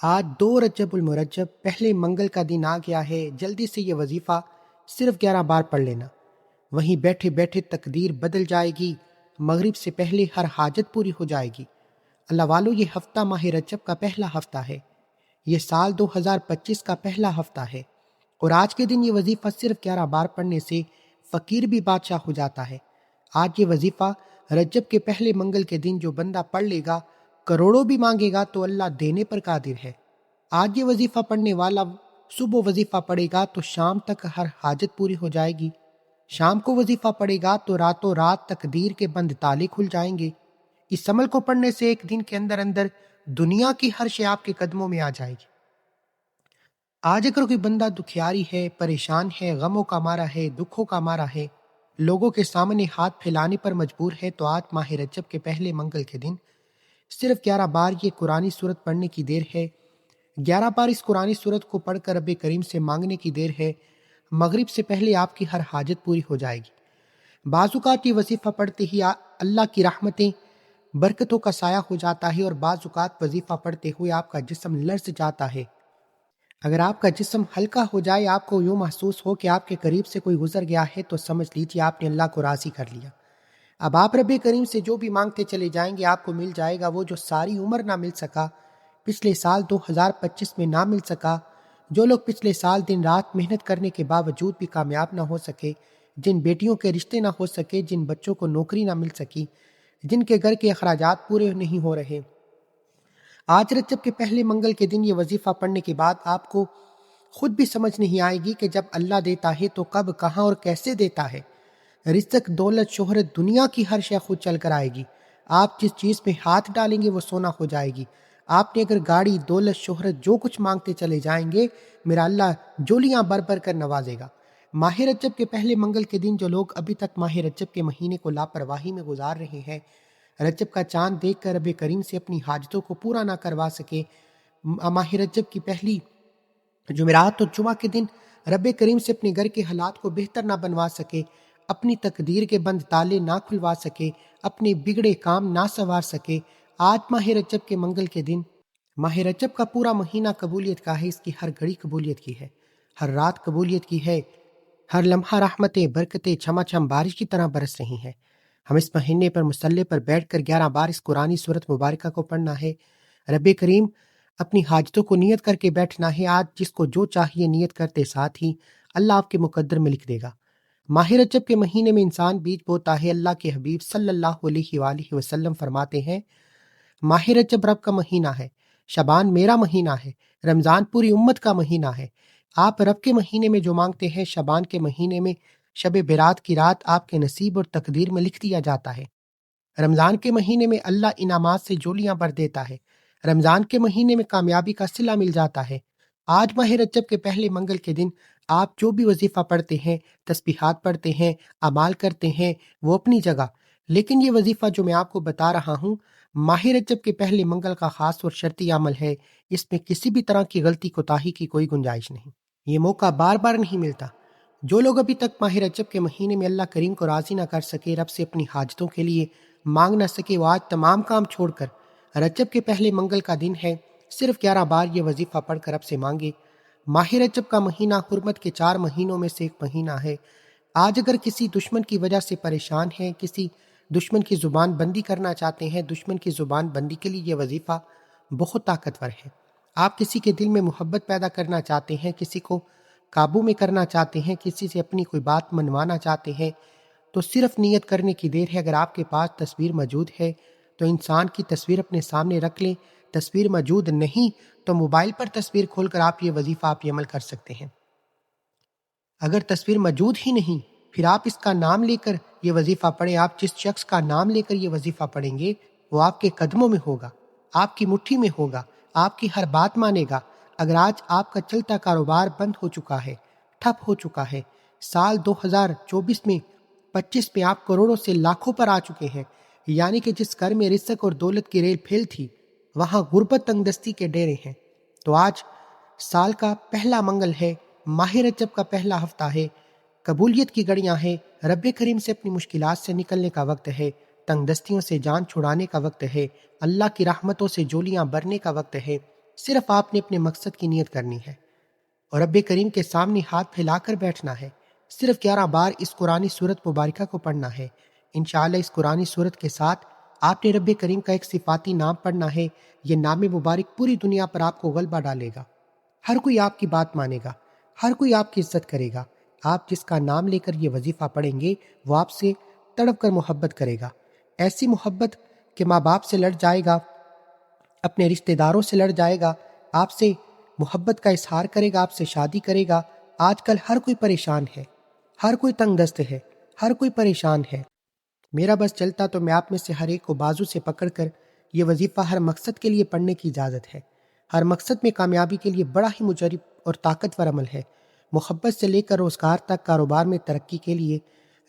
آج 2 رجب المرجب پہلے منگل کا دن آ گیا ہے۔ جلدی سے یہ وظیفہ صرف 11 بار پڑھ لینا، وہیں بیٹھے بیٹھے تقدیر بدل جائے گی۔ مغرب سے پہلے ہر حاجت پوری ہو جائے گی۔ اللہ والو، یہ ہفتہ ماہ رجب کا پہلا ہفتہ ہے۔ یہ سال 2025 کا پہلا ہفتہ ہے، اور آج کے دن یہ وظیفہ صرف 11 بار پڑھنے سے فقیر بھی بادشاہ ہو جاتا ہے۔ آج یہ وظیفہ رجب کے پہلے منگل کے دن جو بندہ پڑھ لے گا، کروڑوں بھی مانگے گا تو اللہ دینے پر قادر ہے۔ آج یہ وظیفہ پڑھنے والا صبح وظیفہ پڑھے گا تو شام تک ہر حاجت پوری ہو جائے گی۔ شام کو وظیفہ پڑھے گا تو راتوں رات تقدیر کے بند تالے کھل جائیں گے۔ اس عمل کو پڑھنے سے ایک دن کے اندر اندر دنیا کی ہر شے آپ کے قدموں میں آ جائے گی۔ آج اگر کوئی بندہ دکھیاری ہے، پریشان ہے، غموں کا مارا ہے، دکھوں کا مارا ہے، لوگوں کے سامنے ہاتھ پھیلانے پر مجبور ہے، تو آج ماہ رجب کے پہلے منگل کے دن صرف 11 بار یہ قرآنی سورت پڑھنے کی دیر ہے۔ 11 بار اس قرآنی سورت کو پڑھ کر رب کریم سے مانگنے کی دیر ہے۔ مغرب سے پہلے آپ کی ہر حاجت پوری ہو جائے گی۔ بعض اوقات یہ وظیفہ پڑھتے ہی اللہ کی رحمتیں، برکتوں کا سایہ ہو جاتا ہے، اور بعض اوقات وظیفہ پڑھتے ہوئے آپ کا جسم لرز جاتا ہے۔ اگر آپ کا جسم ہلکا ہو جائے، آپ کو یوں محسوس ہو کہ آپ کے قریب سے کوئی گزر گیا ہے، تو سمجھ لیجیے آپ نے اللہ کو راضی کر لیا۔ اب آپ رب کریم سے جو بھی مانگتے چلے جائیں گے، آپ کو مل جائے گا وہ جو ساری عمر نہ مل سکا، پچھلے سال 2025 میں نہ مل سکا۔ جو لوگ پچھلے سال دن رات محنت کرنے کے باوجود بھی کامیاب نہ ہو سکے، جن بیٹیوں کے رشتے نہ ہو سکے، جن بچوں کو نوکری نہ مل سکی، جن کے گھر کے اخراجات پورے نہیں ہو رہے، آج رجب کے پہلے منگل کے دن یہ وظیفہ پڑھنے کے بعد آپ کو خود بھی سمجھ نہیں آئے گی کہ جب اللہ دیتا ہے تو کب، کہاں اور کیسے دیتا ہے۔ رزق، دولت، شہرت، دنیا کی ہر شے خود چل کر آئے گی۔ آپ جس چیز پہ ہاتھ ڈالیں گے وہ سونا ہو جائے گی۔ آپ نے اگر گاڑی، دولت، شہرت جو کچھ مانگتے چلے جائیں گے، میرا اللہ جولیاں بھر بھر کر نوازے گا۔ ماہ رجب کے پہلے منگل کے دن جو لوگ ابھی تک ماہ رجب کے مہینے کو لاپرواہی میں گزار رہے ہیں، رجب کا چاند دیکھ کر رب کریم سے اپنی حاجتوں کو پورا نہ کروا سکے، ماہ رجب کی پہلی جمعرات اور جمعہ کے دن رب کریم سے اپنے گھر کے حالات کو بہتر نہ بنوا سکے، اپنی تقدیر کے بند تالے نہ کھلوا سکے، اپنے بگڑے کام نہ سنوار سکے، آج ماہ رجب کے منگل کے دن، ماہ رجب کا پورا مہینہ قبولیت کا ہے، اس کی ہر گھڑی قبولیت کی ہے، ہر رات قبولیت کی ہے، ہر لمحہ رحمتیں، برکتیں چھما چھم بارش کی طرح برس رہی ہیں۔ ہم اس مہینے پر مصلی پر بیٹھ کر 11 بار اس قرآنی سورت مبارکہ کو پڑھنا ہے۔ رب کریم اپنی حاجتوں کو نیت کر کے بیٹھنا ہے۔ آج جس کو جو چاہیے نیت کرتے ساتھ ہی اللہ آپ کے مقدر میں لکھ دے گا۔ ماہ رجب کے مہینے میں انسان بیج بوتا ہے۔ اللہ کے حبیب صلی اللہ علیہ وآلہ وسلم فرماتے ہیں، ماہ رجب رب کا مہینہ ہے، شعبان میرا مہینہ ہے، رمضان پوری امت کا مہینہ ہے۔ آپ رب کے مہینے میں جو مانگتے ہیں، شعبان کے مہینے میں شب برات کی رات آپ کے نصیب اور تقدیر میں لکھ دیا جاتا ہے۔ رمضان کے مہینے میں اللہ انعامات سے جولیاں بھر دیتا ہے۔ رمضان کے مہینے میں کامیابی کا صلہ مل جاتا ہے۔ آج ماہ رجب کے پہلے منگل کے دن آپ جو بھی وظیفہ پڑھتے ہیں، تسبیحات پڑھتے ہیں، اعمال کرتے ہیں، وہ اپنی جگہ، لیکن یہ وظیفہ جو میں آپ کو بتا رہا ہوں، ماہ رجب کے پہلے منگل کا خاص اور شرطی عمل ہے۔ اس میں کسی بھی طرح کی غلطی کوتاہی کی کوئی گنجائش نہیں۔ یہ موقع بار بار نہیں ملتا۔ جو لوگ ابھی تک ماہ رجب کے مہینے میں اللہ کریم کو راضی نہ کر سکے، رب سے اپنی حاجتوں کے لیے مانگ نہ سکے، وہ آج تمام کام چھوڑ کر رجب کے پہلے منگل کا دن ہے، صرف 11 بار یہ وظیفہ پڑھ کر رب سے مانگے۔ ماہ رجب کا مہینہ حرمت کے 4 مہینوں میں سے ایک مہینہ ہے۔ آج اگر کسی دشمن کی وجہ سے پریشان ہیں، کسی دشمن کی زبان بندی کرنا چاہتے ہیں، دشمن کی زبان بندی کے لیے یہ وظیفہ بہت طاقتور ہے۔ آپ کسی کے دل میں محبت پیدا کرنا چاہتے ہیں، کسی کو قابو میں کرنا چاہتے ہیں، کسی سے اپنی کوئی بات منوانا چاہتے ہیں، تو صرف نیت کرنے کی دیر ہے۔ اگر آپ کے پاس تصویر موجود ہے تو انسان کی تصویر اپنے سامنے رکھ لیں، تصویر موجود نہیں تو موبائل پر تصویر کھول کر آپ یہ وظیفہ آپ یہ عمل کر سکتے ہیں۔ اگر تصویر موجود ہی نہیں، پھر آپ اس کا نام لے کر یہ وظیفہ پڑھیں۔ آپ جس شخص کا نام لے کر یہ وظیفہ پڑھیں گے وہ آپ کے قدموں میں ہوگا، آپ کی مٹھی میں ہوگا، آپ کی ہر بات مانے گا۔ اگر آج آپ کا چلتا کاروبار بند ہو چکا ہے، ٹھپ ہو چکا ہے، سال 2024 میں 25 میں آپ کروڑوں سے لاکھوں پر آ چکے ہیں، یعنی کہ جس گھر میں رزق اور دولت کی ریل پھیل تھی وہاں غربت تنگ دستی کے ڈیرے ہیں، تو آج سال کا پہلا منگل ہے، ماہ رجب کا پہلا ہفتہ ہے، قبولیت کی گھڑیاں ہیں، رب کریم سے اپنی مشکلات سے نکلنے کا وقت ہے، تنگ دستیوں سے جان چھڑانے کا وقت ہے، اللہ کی رحمتوں سے جولیاں بھرنے کا وقت ہے۔ صرف آپ نے اپنے مقصد کی نیت کرنی ہے اور رب کریم کے سامنے ہاتھ پھیلا کر بیٹھنا ہے۔ صرف 11 بار اس قرآنی سورت مبارکہ کو پڑھنا ہے۔ انشاءاللہ اس قرآنی سورت کے ساتھ آپ نے رب کریم کا ایک صفاتی نام پڑھنا ہے۔ یہ نام مبارک پوری دنیا پر آپ کو غلبہ ڈالے گا۔ ہر کوئی آپ کی بات مانے گا، ہر کوئی آپ کی عزت کرے گا۔ آپ جس کا نام لے کر یہ وظیفہ پڑھیں گے وہ آپ سے تڑپ کر محبت کرے گا، ایسی محبت کہ ماں باپ سے لڑ جائے گا، اپنے رشتہ داروں سے لڑ جائے گا، آپ سے محبت کا اظہار کرے گا، آپ سے شادی کرے گا۔ آج کل ہر کوئی پریشان ہے، ہر کوئی تنگ دست ہے، ہر کوئی پریشان ہے۔ میرا بس چلتا تو میں آپ میں سے ہر ایک کو بازو سے پکڑ کر یہ وظیفہ ہر مقصد کے لیے پڑھنے کی اجازت ہے۔ ہر مقصد میں کامیابی کے لیے بڑا ہی مجرب اور طاقتور عمل ہے۔ محبت سے لے کر روزگار تک، کاروبار میں ترقی کے لیے،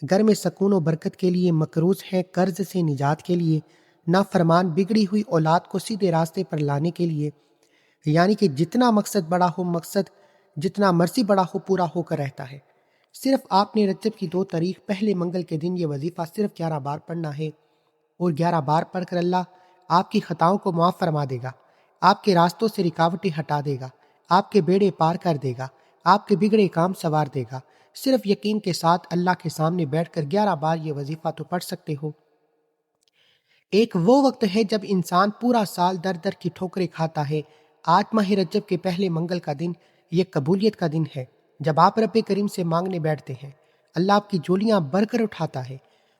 گھر میں سکون و برکت کے لیے، مقروض ہے قرض سے نجات کے لیے، نافرمان بگڑی ہوئی اولاد کو سیدھے راستے پر لانے کے لیے، یعنی کہ جتنا مقصد بڑا ہو، مقصد جتنا مرضی بڑا ہو، پورا ہو کر رہتا ہے۔ صرف آپ نے رجب کی 2 تاریخ پہلے منگل کے دن یہ وظیفہ صرف 11 بار پڑھنا ہے، اور 11 بار پڑھ کر اللہ آپ کی خطاؤں کو معاف فرما دے گا، آپ کے راستوں سے رکاوٹیں ہٹا دے گا، آپ کے بیڑے پار کر دے گا، آپ کے بگڑے کام سنوار دے گا۔ صرف یقین کے ساتھ اللہ کے سامنے بیٹھ کر 11 بار یہ وظیفہ تو پڑھ سکتے ہو۔ ایک وہ وقت ہے جب انسان پورا سال در در کی ٹھوکریں کھاتا ہے۔ آج ماہ رجب کے پہلے منگل کا دن یہ قبولیت کا دن ہے، جب آپ رب کریم سے مانگنے بیٹھتے ہیں، اللہ آپ کی جولیاں بھر کر اٹھاتا ہے۔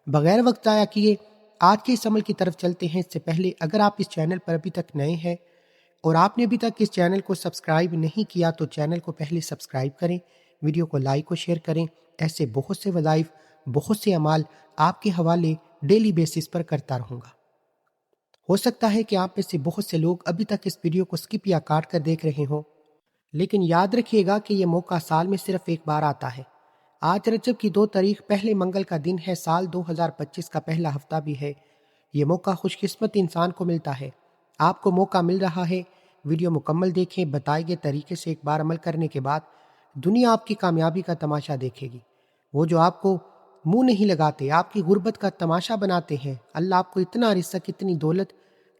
بغیر وقت ضائع کیے آج کے اس عمل کی طرف چلتے ہیں۔ اس سے پہلے اگر آپ اس چینل پر ابھی تک نئے ہیں اور آپ نے ابھی تک اس چینل کو سبسکرائب نہیں کیا تو چینل کو پہلے سبسکرائب کریں، ویڈیو کو لائک و شیئر کریں۔ ایسے بہت سے وظائف، بہت سے اعمال آپ کے حوالے ڈیلی بیسس پر کرتا رہوں گا۔ ہو سکتا ہے کہ آپ میں سے بہت سے لوگ ابھی تک اس ویڈیو کو سکپ یا کاٹ کر دیکھ رہے ہوں، لیکن یاد رکھیے گا کہ یہ موقع سال میں صرف ایک بار آتا ہے۔ آج رجب کی 2 تاریخ پہلے منگل کا دن ہے، سال 2025 کا پہلا ہفتہ بھی ہے۔ یہ موقع خوش قسمت انسان کو ملتا ہے۔ آپ کو موقع مل رہا ہے، ویڈیو مکمل دیکھیں۔ بتائے گئے طریقے سے ایک بار عمل کرنے کے بعد دنیا آپ کی کامیابی کا تماشا دیکھے گی۔ وہ جو آپ کو منہ نہیں لگاتے، آپ کی غربت کا تماشا بناتے ہیں، اللہ آپ کو اتنا رزق، اتنی دولت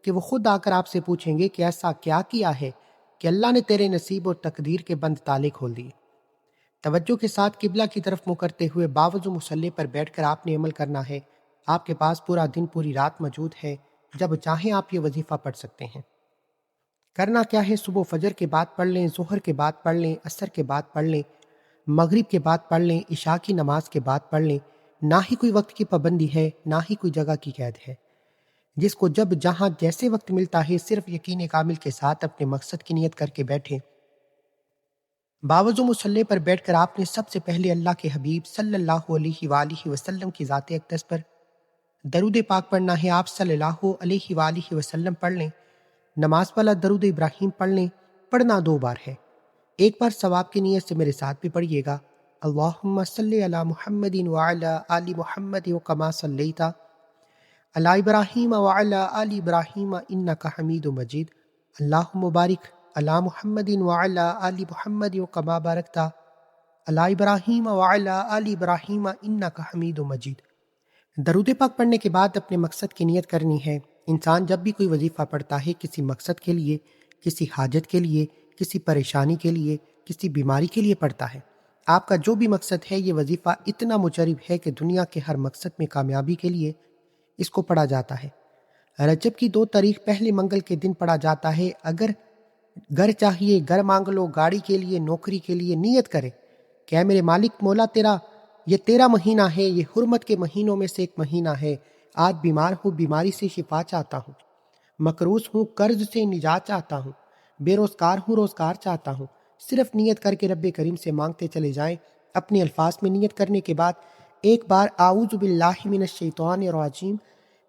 کہ وہ خود آ کر آپ سے پوچھیں گے کہ ایسا کیا کیا ہے کہ اللہ نے تیرے نصیب اور تقدیر کے بند تالے کھول دیے۔ توجہ کے ساتھ قبلہ کی طرف منہ کرتے ہوئے باوضو مصلی پر بیٹھ کر آپ نے عمل کرنا ہے۔ آپ کے پاس پورا دن، پوری رات موجود ہے، جب چاہیں آپ یہ وظیفہ پڑھ سکتے ہیں۔ کرنا کیا ہے؟ صبح فجر کے بعد پڑھ لیں، ظہر کے بعد پڑھ لیں، عصر کے بعد پڑھ لیں، مغرب کے بعد پڑھ لیں، عشاء کی نماز کے بعد پڑھ لیں۔ نہ ہی کوئی وقت کی پابندی ہے، نہ ہی کوئی جگہ کی قید ہے۔ جس کو جب جہاں جیسے وقت ملتا ہے، صرف یقین کامل کے ساتھ اپنے مقصد کی نیت کر کے بیٹھیں۔ باوضو مصلی پر بیٹھ کر آپ نے سب سے پہلے اللہ کے حبیب صلی اللہ علیہ وآلہ وسلم کی ذات اقدس پر درود پاک پڑھنا ہے۔ آپ صلی اللہ علیہ وآلہ وسلم پڑھ لیں۔ نماز والا درود ابراہیم پڑھ لیں۔ پڑھنا 2 بار ہے، ایک بار ثواب کی نیت سے میرے ساتھ بھی پڑھیے گا۔ اللہم صلی علی محمد وعلی آل محمد کما صلیت علی ابراہیم وعلی آل ابراہیم انک حمید مجید۔ اللہم بارک علی محمد وعلی آل محمد کما بارکت علی ابراہیم وعلی آل ابراہیم انک حمید مجید۔ درود پاک پڑھنے کے بعد اپنے مقصد کی نیت کرنی ہے۔ انسان جب بھی کوئی وظیفہ پڑھتا ہے، کسی مقصد کے لیے، کسی حاجت کے لیے، کسی پریشانی کے لیے، کسی بیماری کے لیے پڑھتا ہے۔ آپ کا جو بھی مقصد ہے، یہ وظیفہ اتنا مجرب ہے کہ دنیا کے ہر مقصد میں کامیابی کے لیے اس کو پڑھا جاتا ہے۔ رجب کی 2 تاریخ پہلے منگل کے دن پڑھا جاتا ہے۔ اگر گھر چاہیے، گھر مانگ لو، گاڑی کے لیے، نوکری کے لیے نیت کرے کہ اے میرے مالک مولا تیرا یہ 13 مہینہ ہے، یہ حرمت کے مہینوں میں سے ایک مہینہ ہے۔ آج بیمار ہوں، بیماری سے شفا چاہتا ہوں، مقروض ہوں، قرض سے نجات چاہتا ہوں، بے روزگار ہوں، روزگار چاہتا ہوں۔ صرف نیت کر کے رب کریم سے مانگتے چلے جائیں۔ اپنے الفاظ میں نیت کرنے کے بعد ایک بار اعوذ باللہ من الشیطان الرجیم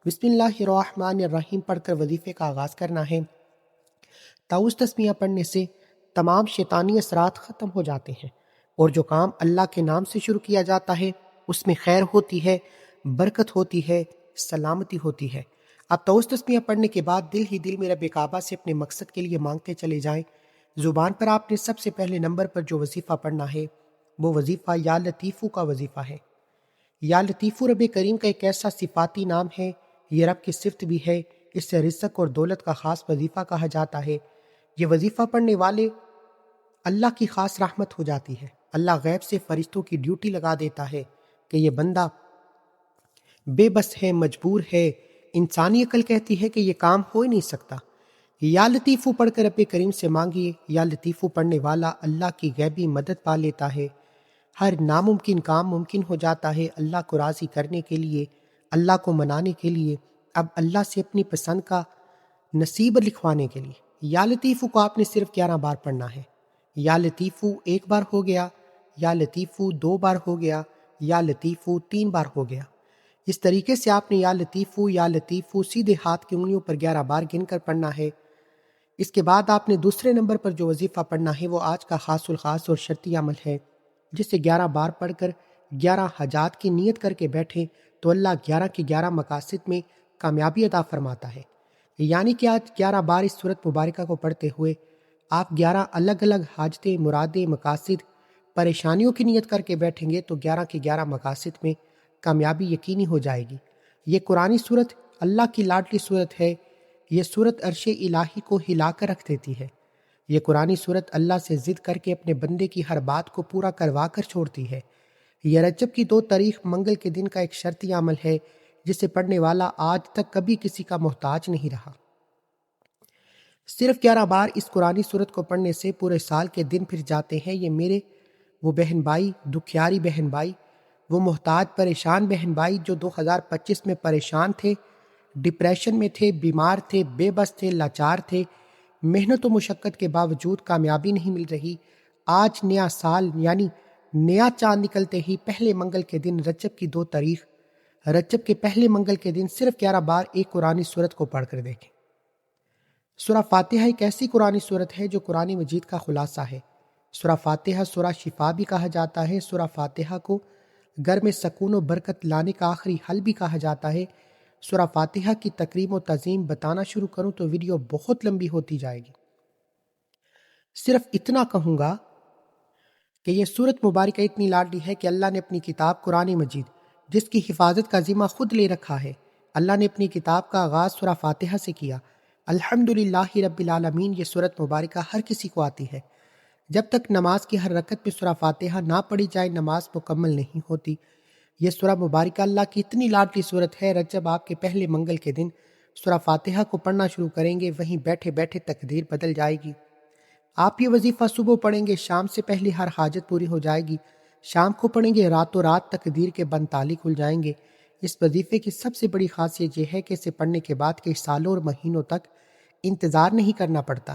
بسم اللہ الرحمن الرحیم پڑھ کر وظیفے کا آغاز کرنا ہے۔ طاؤس تسمیہ پڑھنے سے تمام شیطانی اثرات ختم ہو جاتے ہیں، اور جو کام اللہ کے نام سے شروع کیا جاتا ہے اس میں خیر ہوتی ہے، برکت ہوتی ہے، سلامتی ہوتی ہے۔ اب طاؤس تسمیہ پڑھنے کے بعد دل ہی دل میں رب کعبہ سے اپنے مقصد کے لیے مانگتے چلے جائیں۔ زبان پر آپ نے سب سے پہلے نمبر پر جو وظیفہ پڑھنا ہے وہ وظیفہ یا لطیفو کا وظیفہ ہے۔ یا لطیفو رب کریم کا ایک ایسا صفاتی نام ہے، یہ رب کی صفت بھی ہے۔ اس سے رزق اور دولت کا خاص وظیفہ کہا جاتا ہے۔ یہ وظیفہ پڑھنے والے اللہ کی خاص رحمت ہو جاتی ہے۔ اللہ غیب سے فرشتوں کی ڈیوٹی لگا دیتا ہے کہ یہ بندہ بے بس ہے، مجبور ہے، انسانی عقل کہتی ہے کہ یہ کام ہو ہی نہیں سکتا۔ یا لطیفو پڑھ کر رب کریم سے مانگیے۔ یا لطیفو پڑھنے والا اللہ کی غیبی مدد پا لیتا ہے، ہر ناممکن کام ممکن ہو جاتا ہے اللہ کو راضی کرنے کے لیے، اللہ کو منانے کے لیے، اب اللہ سے اپنی پسند کا نصیب لکھوانے کے لیے۔ یا لطیفو کو آپ نے صرف 11 بار پڑھنا ہے۔ یا لطیفو 1 بار ہو گیا، یا لطیفو 2 بار ہو گیا، یا لطیفو 3 بار ہو گیا۔ اس طریقے سے آپ نے یا لطیفو سیدھے ہاتھ کی انگلیوں پر 11 بار گن کر پڑھنا ہے۔ اس کے بعد آپ نے دوسرے نمبر پر جو وظیفہ پڑھنا ہے وہ آج کا خاص الخاص اور شرطی عمل ہے، جسے 11 بار پڑھ کر 11 حاجات کی نیت کر کے بیٹھیں تو اللہ 11 کے 11 مقاصد میں کامیابی عطا فرماتا ہے۔ یعنی کہ آج 11 بار اس سورت مبارکہ کو پڑھتے ہوئے آپ 11 الگ الگ حاجتیں، مرادیں، مقاصد، پریشانیوں کی نیت کر کے بیٹھیں گے تو 11 کے 11 مقاصد میں کامیابی یقینی ہو جائے گی۔ یہ قرآنی سورت اللہ کی لاڈلی سورت ہے۔ یہ سورت عرش الہی کو ہلا کر رکھ دیتی ہے۔ یہ قرآنی سورت اللہ سے ضد کر کے اپنے بندے کی ہر بات کو پورا کروا کر چھوڑتی ہے۔ یہ رجب کی 2 تاریخ منگل کے دن کا ایک شرطی عمل ہے جسے پڑھنے والا آج تک کبھی کسی کا محتاج نہیں رہا۔ صرف 11 بار اس قرآنی سورت کو پڑھنے سے پورے سال کے دن پھر جاتے ہیں۔ یہ میرے وہ بہن بھائی، دکھیاری بہن بھائی، وہ محتاج پریشان بہن بھائی جو 2025 میں پریشان تھے، ڈپریشن میں تھے، بیمار تھے، بے بس تھے، لاچار تھے، محنت و مشقت کے باوجود کامیابی نہیں مل رہی، آج نیا سال یعنی نیا چاند نکلتے ہی پہلے منگل کے دن رجب کی 2 تاریخ، رجب کے پہلے منگل کے دن صرف 11 بار ایک قرآنی سورت کو پڑھ کر دیکھیں۔ سورہ فاتحہ ایک ایسی قرآنی سورت ہے جو قرآن مجید کا خلاصہ ہے۔ سورہ فاتحہ سورہ شفا بھی کہا جاتا ہے۔ سورہ فاتحہ کو گھر میں سکون و برکت لانے کا آخری حل بھی کہا جاتا ہے۔ سورہ فاتحہ کی تکریم و تعظیم بتانا شروع کروں تو ویڈیو بہت لمبی ہوتی جائے گی۔ صرف اتنا کہوں گا کہ یہ سورت مبارکہ اتنی لاڈلی ہے کہ اللہ نے اپنی کتاب قرآن مجید، جس کی حفاظت کا ذمہ خود لے رکھا ہے، اللہ نے اپنی کتاب کا آغاز سورہ فاتحہ سے کیا۔ الحمدللہ رب العالمین یہ سورت مبارکہ ہر کسی کو آتی ہے۔ جب تک نماز کی ہر رکعت میں سورہ فاتحہ نہ پڑھی جائے نماز مکمل نہیں ہوتی۔ یہ سورہ مبارکہ اللہ کی اتنی لاڈلی سورت ہے، رجب آپ کے پہلے منگل کے دن سورہ فاتحہ کو پڑھنا شروع کریں گے، وہیں بیٹھے بیٹھے تقدیر بدل جائے گی۔ آپ یہ وظیفہ صبح پڑھیں گے، شام سے پہلے ہر حاجت پوری ہو جائے گی، شام کو پڑھیں گے، راتوں رات تقدیر کے بند تالی کھل جائیں گے۔ اس وظیفے کی سب سے بڑی خاصیت یہ ہے کہ اسے پڑھنے کے بعد کئی سالوں اور مہینوں تک انتظار نہیں کرنا پڑتا۔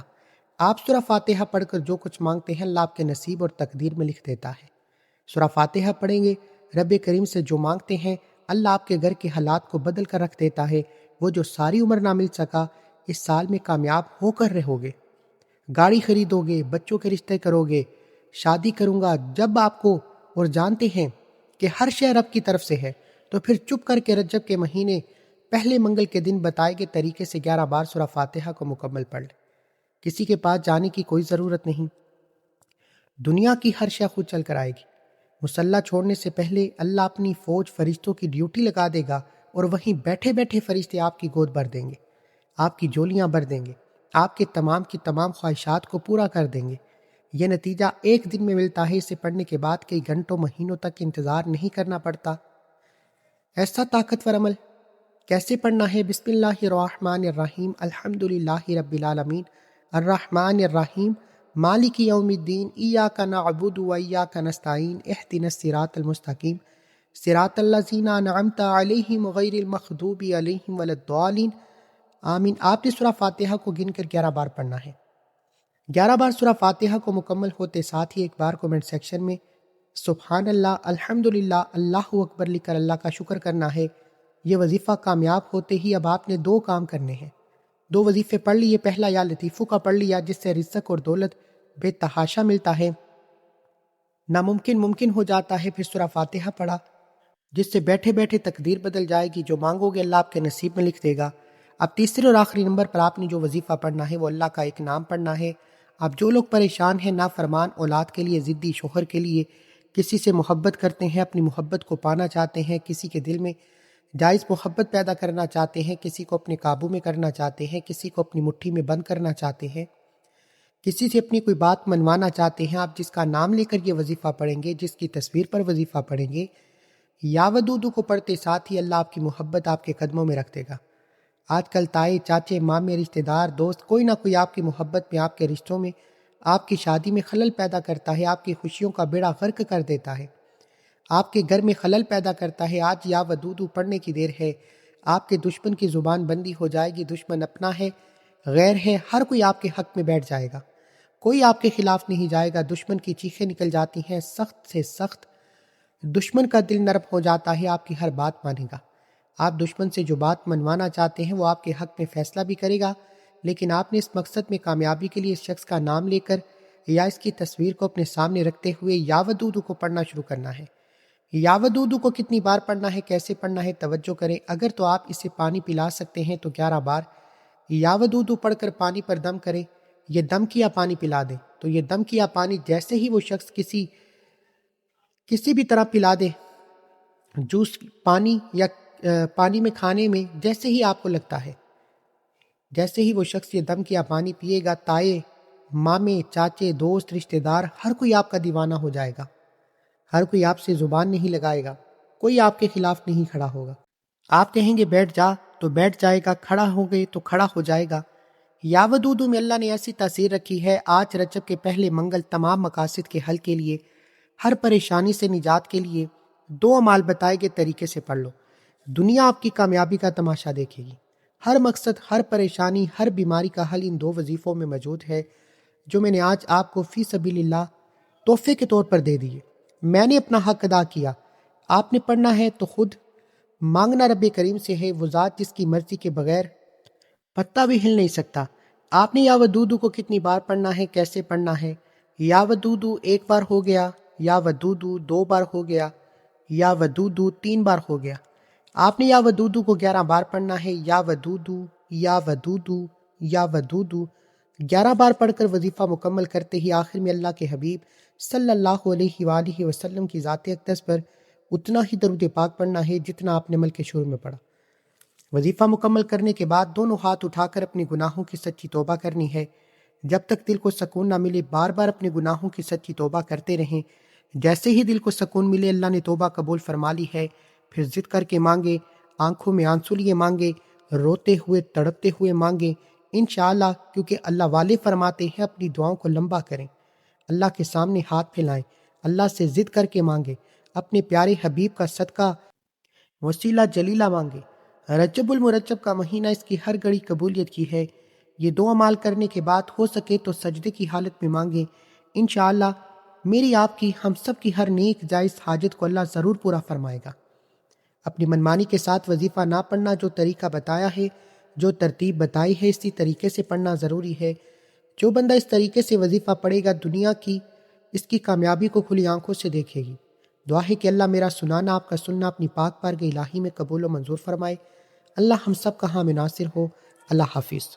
آپ سورہ فاتحہ پڑھ کر جو کچھ مانگتے ہیں اللہ آپ کے نصیب اور تقدیر میں لکھ دیتا ہے۔ سورہ فاتحہ پڑھیں گے، رب کریم سے جو مانگتے ہیں اللہ آپ کے گھر کے حالات کو بدل کر رکھ دیتا ہے۔ وہ جو ساری عمر نہ مل سکا اس سال میں کامیاب ہو کر رہو گے، گاڑی خریدو گے، بچوں کے رشتے کرو گے، شادی کروں گا جب آپ کو، اور جانتے ہیں کہ ہر شے رب کی طرف سے ہے، تو پھر چپ کر کے رجب کے مہینے پہلے منگل کے دن بتائے گئے طریقے سے 11 بار سورہ فاتحہ کو مکمل پڑھ لیں۔ کسی کے پاس جانے کی کوئی ضرورت نہیں، دنیا کی ہر شے خود چل کر آئے گی۔ مسلح چھوڑنے سے پہلے اللہ اپنی فوج فرشتوں کی ڈیوٹی لگا دے گا اور وہیں بیٹھے بیٹھے فرشتے آپ کی گود بھر دیں گے، آپ کی جولیاں بھر دیں گے، آپ کے تمام کی تمام خواہشات کو پورا کر دیں گے۔ یہ نتیجہ ایک دن میں ملتا ہے، اسے پڑھنے کے بعد کئی گھنٹوں مہینوں تک انتظار نہیں کرنا پڑتا۔ ایسا طاقتور عمل کیسے پڑھنا ہے؟ بسم اللہ الرحمن الرحیم، الحمدللہ رب العالمین، الرحمن الرحیم، مالک یوم الدین، ایاک نعبد و ایاک نستعین، اہدنا الصراط المستقیم، صراط الذین انعمت علیہم غیر المغضوب علیہم ولا الضالین، آمین۔ آپ نے سورہ فاتحہ کو گن کر 11 بار پڑھنا ہے۔ 11 بار سورہ فاتحہ کو مکمل ہوتے ساتھ ہی ایک بار کومنٹ سیکشن میں سبحان اللہ، الحمدللہ، اللہ اکبر لکھ کر اللہ کا شکر کرنا ہے۔ یہ وظیفہ کامیاب ہوتے ہی اب آپ نے 2 کام کرنے ہیں، 2 وظیفے پڑھ لیے۔ پہلا یا لطیفو کا پڑھ لیا جس سے رزق اور دولت بے تحاشا ملتا ہے، ناممکن ممکن ہو جاتا ہے۔ پھر سورہ فاتحہ پڑھا جس سے بیٹھے بیٹھے تقدیر بدل جائے گی، جو مانگو گے اللہ آپ کے نصیب میں لکھ دے گا۔ اب تیسرے اور آخری نمبر پر آپ نے جو وظیفہ پڑھنا ہے وہ اللہ کا ایک نام پڑھنا ہے۔ اب جو لوگ پریشان ہیں، نافرمان اولاد کے لیے، ضدی شوہر کے لیے، کسی سے محبت کرتے ہیں، اپنی محبت کو پانا چاہتے ہیں، کسی کے دل میں جائز محبت پیدا کرنا چاہتے ہیں، کسی کو اپنے قابو میں کرنا چاہتے ہیں، کسی کو اپنی مٹھی میں بند کرنا چاہتے ہیں، کسی سے اپنی کوئی بات منوانا چاہتے ہیں، آپ جس کا نام لے کر یہ وظیفہ پڑھیں گے، جس کی تصویر پر وظیفہ پڑھیں گے، یا ودودو کو پڑھتے ساتھ ہی اللہ آپ کی محبت آپ کے قدموں میں رکھ دے گا۔ آج کل تائے، چاچے، مامے، رشتہ دار، دوست، کوئی نہ کوئی آپ کی محبت میں، آپ کے رشتوں میں، آپ کی شادی میں خلل پیدا کرتا ہے، آپ کی خوشیوں کا بیڑا غرق کر دیتا ہے، آپ کے گھر میں خلل پیدا کرتا ہے۔ آج یا ودودو پڑھنے کی دیر ہے، آپ کے دشمن کی زبان بندی ہو جائے گی۔ دشمن اپنا ہے، غیر ہے، ہر کوئی آپ کے حق میں بیٹھ جائے گا، کوئی آپ کے خلاف نہیں جائے گا۔ دشمن کی چیخیں نکل جاتی ہیں، سخت سے سخت دشمن کا دل نرم ہو جاتا ہے، آپ کی ہر بات مانے گا۔ آپ دشمن سے جو بات منوانا چاہتے ہیں وہ آپ کے حق میں فیصلہ بھی کرے گا، لیکن آپ نے اس مقصد میں کامیابی کے لیے اس شخص کا نام لے کر یا اس کی تصویر کو اپنے سامنے رکھتے ہوئے یا ودودو کو پڑھنا شروع کرنا ہے۔ یا ودودو کو کتنی بار پڑھنا ہے، کیسے پڑھنا ہے، توجہ کریں۔ اگر تو آپ اسے پانی پلا سکتے ہیں تو 11 بار یا ودودو پڑھ کر پانی پر دم کریں۔ یہ دم کیا پانی پلا دیں تو یہ دم کیا پانی جیسے ہی وہ شخص کسی بھی طرح پلا دے، جوس، پانی یا پانی میں، کھانے میں، جیسے ہی آپ کو لگتا ہے، جیسے ہی وہ شخص یہ دم کیا پانی پیے گا، تائے، مامے، چاچے، دوست، رشتہ دار، ہر کوئی آپ کا دیوانہ ہو جائے گا، ہر کوئی آپ سے زبان نہیں لگائے گا، کوئی آپ کے خلاف نہیں کھڑا ہوگا۔ آپ کہیں گے بیٹھ جا تو بیٹھ جائے گا، کھڑا ہو گئے تو کھڑا ہو جائے گا۔ یا ودودو میں اللہ نے ایسی تاثیر رکھی ہے، آج رجب کے پہلے منگل تمام مقاصد کے حل کے لیے، ہر پریشانی سے نجات کے لیے 2 اعمال بتائے گئے طریقے سے پڑھ لو، دنیا آپ کی کامیابی کا تماشا دیکھے گی۔ ہر مقصد، ہر پریشانی، ہر بیماری کا حل ان 2 وظیفوں میں موجود ہے، جو میں نے آج آپ کو فی سبیل اللہ تحفے کے طور پر دے دیے۔ میں نے اپنا حق ادا کیا، آپ نے پڑھنا ہے تو خود مانگنا رب کریم سے ہے، وہ ذات جس کی مرضی کے بغیر پتہ بھی ہل نہیں سکتا۔ آپ نے یا ودودو کو کتنی بار پڑھنا ہے، کیسے پڑھنا ہے۔ یا ودودو 1 بار ہو گیا، یا ودودو 2 بار ہو گیا، یا ودودو 3 بار ہو گیا۔ آپ نے یا ودودو کو 11 بار پڑھنا ہے۔ یا ودودو، یا ودودو، یا ودودو 11 بار پڑھ کر وظیفہ مکمل کرتے ہی آخر میں اللہ کے حبیب صلی اللہ علیہ وآلہ وسلم کی ذات اقدس پر اتنا ہی درود پاک پڑھنا ہے جتنا آپ نے عمل کے شروع میں پڑھا۔ وظیفہ مکمل کرنے کے بعد دونوں ہاتھ اٹھا کر اپنے گناہوں کی سچی توبہ کرنی ہے۔ جب تک دل کو سکون نہ ملے بار بار اپنے گناہوں کی سچی توبہ کرتے رہیں۔ جیسے ہی دل کو سکون ملے اللہ نے توبہ قبول فرما لی ہے، پھر ضد کر کے مانگے، آنکھوں میں آنسو لیے مانگے، روتے ہوئے، تڑپتے ہوئے مانگے، انشاءاللہ، کیونکہ اللہ والے فرماتے ہیں اپنی دعاؤں کو لمبا کریں، اللہ کے سامنے ہاتھ پھیلائیں، اللہ سے ضد کر کے مانگے، اپنے پیارے حبیب کا صدقہ وسیلہ جلیلہ مانگے۔ رجب المرجب کا مہینہ اس کی ہر گھڑی قبولیت کی ہے۔ یہ 2 اعمال کرنے کے بعد ہو سکے تو سجدے کی حالت میں مانگیں، انشاءاللہ میری، آپ کی، ہم سب کی ہر نیک جائز حاجت کو اللہ ضرور پورا فرمائے گا۔ اپنی منمانی کے ساتھ وظیفہ نہ پڑھنا، جو طریقہ بتایا ہے، جو ترتیب بتائی ہے، اسی طریقے سے پڑھنا ضروری ہے۔ جو بندہ اس طریقے سے وظیفہ پڑھے گا، دنیا کی اس کی کامیابی کو کھلی آنکھوں سے دیکھے گی۔ دعا ہے کہ اللہ میرا سنانا، آپ کا سننا اپنی پاک بارگاہ الہی میں قبول و منظور فرمائے۔ اللہ ہم سب کا حامی ناصر ہو۔ اللہ حافظ۔